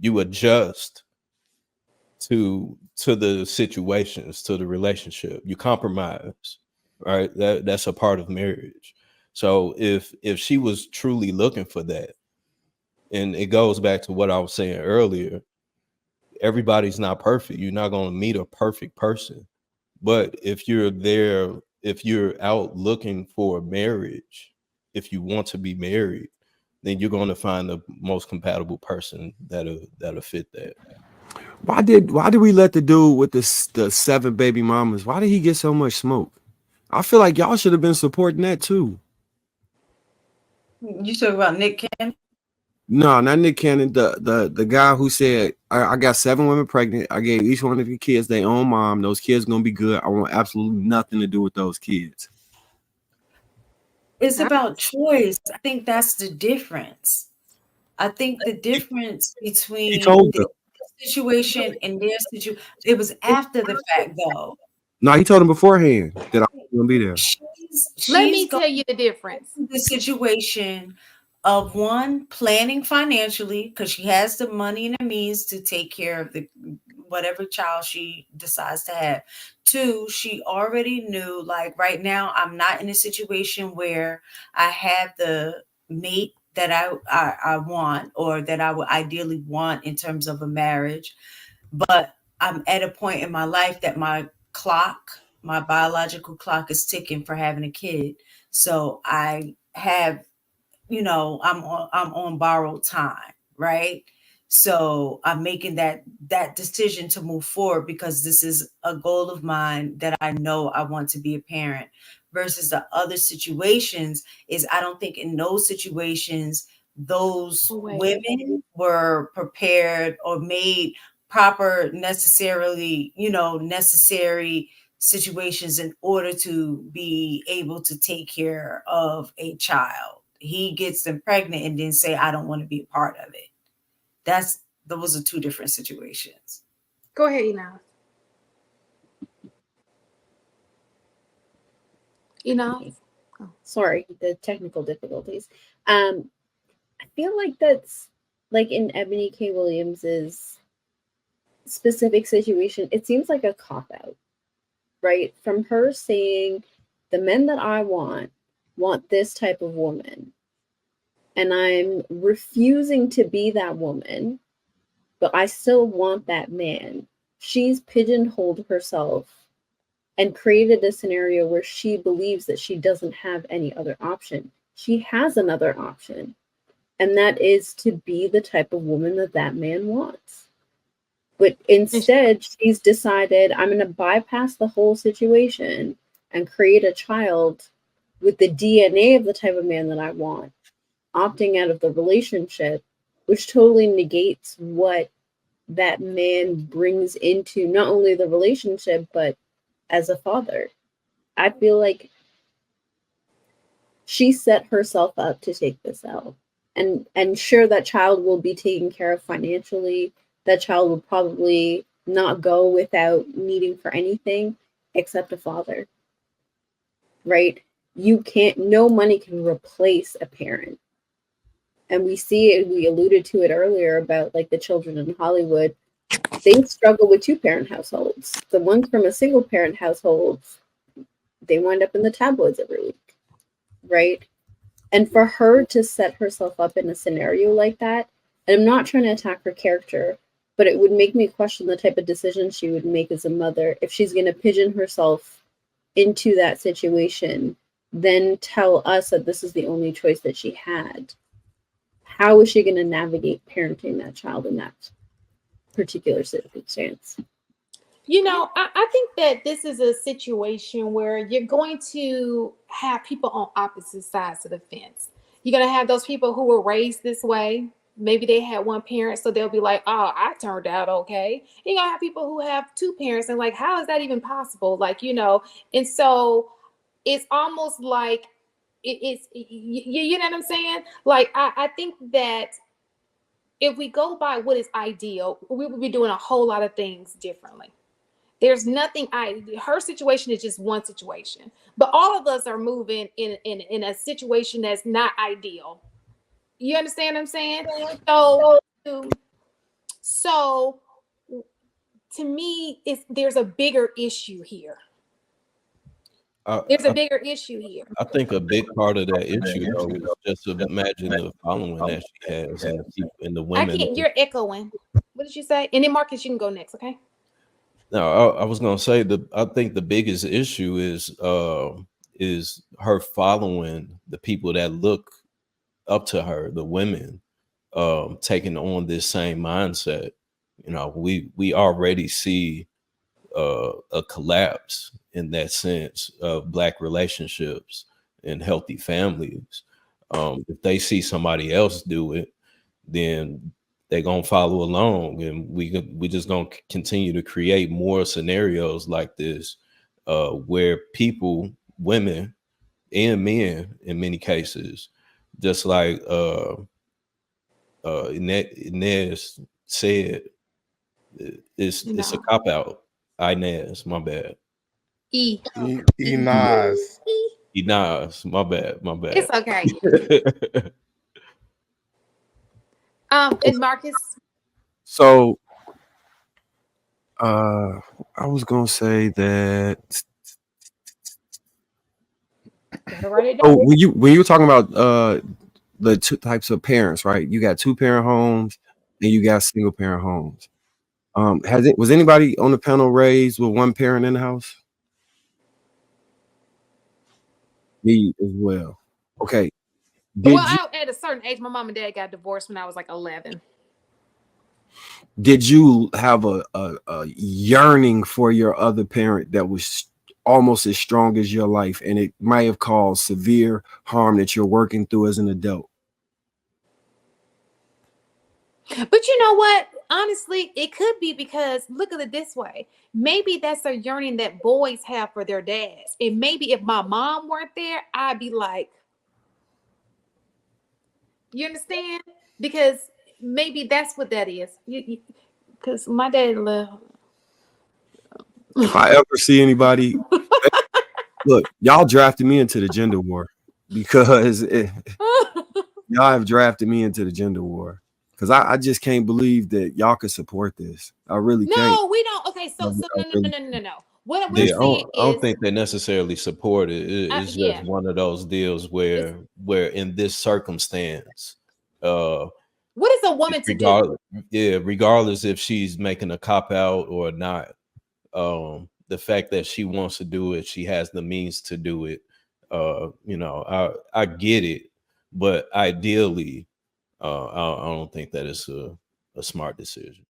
you adjust to the situations, to the relationship. You compromise, right? That's a part of marriage. So if she was truly looking for that, and it goes back to what I was saying earlier, everybody's not perfect. You're not going to meet a perfect person. But if you're there, if you're out looking for marriage, if you want to be married, then you're going to find the most compatible person that'll fit that. Why did we let the dude with the 7 baby mamas? Why did he get so much smoke? I feel like y'all should have been supporting that too. You talking about Nick Cannon? No, not Nick Cannon. The guy who said I got 7 women pregnant. I gave each one of the kids their own mom. Those kids gonna be good. I want absolutely nothing to do with those kids. It's about choice. I think that's the difference. I think the difference He between told the them. situation and their situation, it was after the fact though. No, he told them beforehand that I was gonna be there. Let me She's tell you the difference. the situation of one planning financially because she has the money and the means to take care of the whatever child she decides to have. 2, she already knew, like, right now I'm not in a situation where I have the mate that I want or that I would ideally want in terms of a marriage, but I'm at a point in my life that my biological clock is ticking for having a kid. So I have, I'm on borrowed time, right? So I'm making that decision to move forward because this is a goal of mine that I know I want to be a parent. Versus the other situations is I don't think in those situations those women were prepared or made proper necessary situations in order to be able to take care of a child. He gets them pregnant and then say, I don't want to be a part of it. Those are 2 different situations. Go ahead, Ina. Oh, sorry, the technical difficulties. I feel like that's like in Ebony K. Williams's specific situation. It seems like a cop out, right? From her saying, the men that I want this type of woman, and I'm refusing to be that woman, but I still want that man. She's pigeonholed herself and created a scenario where she believes that she doesn't have any other option. She has another option, and that is to be the type of woman that man wants. But instead, she's decided, I'm going to bypass the whole situation and create a child with the DNA of the type of man that I want, opting out of the relationship, which totally negates what that man brings into not only the relationship, but as a father. I feel like she set herself up to take this out. And sure, that child will be taken care of financially. That child will probably not go without needing for anything except a father. Right? No money can replace a parent. And we see it, we alluded to it earlier about like the children in Hollywood. They struggle with 2-parent households. The ones from a single parent household, they wind up in the tabloids every week, right? And for her to set herself up in a scenario like that, and I'm not trying to attack her character, but it would make me question the type of decision she would make as a mother if she's going to pigeon herself into that situation, then tell us that this is the only choice that she had. How is she going to navigate parenting that child in that particular circumstance? I think that this is a situation where you're going to have people on opposite sides of the fence. You're going to have those people who were raised this way. Maybe they had one parent, so they'll be like, oh, I turned out okay. You're going to have people who have 2 parents and like, how is that even possible? And so it's almost like it's, you know what I'm saying? Like, I think that if we go by what is ideal, we would be doing a whole lot of things differently. There's nothing. Her situation is just one situation, but all of us are moving in a situation that's not ideal. You understand what I'm saying? So So to me, there's a bigger issue here. There's a bigger issue here. I think a big part of that issue though is just to imagine the following that she has and the people and the I women. can't. You're echoing. What did you say? And then Marcus, you can go next. Okay. No, I was gonna say I think the biggest issue is her following the people that look up to her, the women, taking on this same mindset. You know, we already see a collapse in that sense of Black relationships and healthy families. If they see somebody else do it, then they're gonna follow along, and we just gonna continue to create more scenarios like this, where people, women and men, in many cases, just like Inez said, it's a cop out. Inez, my bad. Nas. Inez, my bad. It's okay. And Marcus. So I was gonna say that. Oh, when you were talking about the two types of parents, right? You got 2-parent homes and you got single parent homes. Was anybody on the panel raised with 1 parent in the house? Me as well. Okay. At a certain age, my mom and dad got divorced when I was like 11. Did you have a yearning for your other parent that was almost as strong as your life, and it might have caused severe harm that you're working through as an adult? But you know what? Honestly, it could be because look at it this way. Maybe that's a yearning that boys have for their dads. And maybe if my mom weren't there, I'd be like, you understand? Because maybe that's what that is. Because my dad left. If I ever see anybody, look, y'all drafted me into the gender war because y'all have drafted me into the gender war. Because I just can't believe that y'all could support this. I really can't. No, we don't. Okay, so no. What we're saying I don't think they necessarily support it. It's just one of those deals where in this circumstance, what is a woman to do? Yeah, regardless if she's making a cop out or not, the fact that she wants to do it, she has the means to do it. You know, I get it, but ideally, I don't think that it's a smart decision.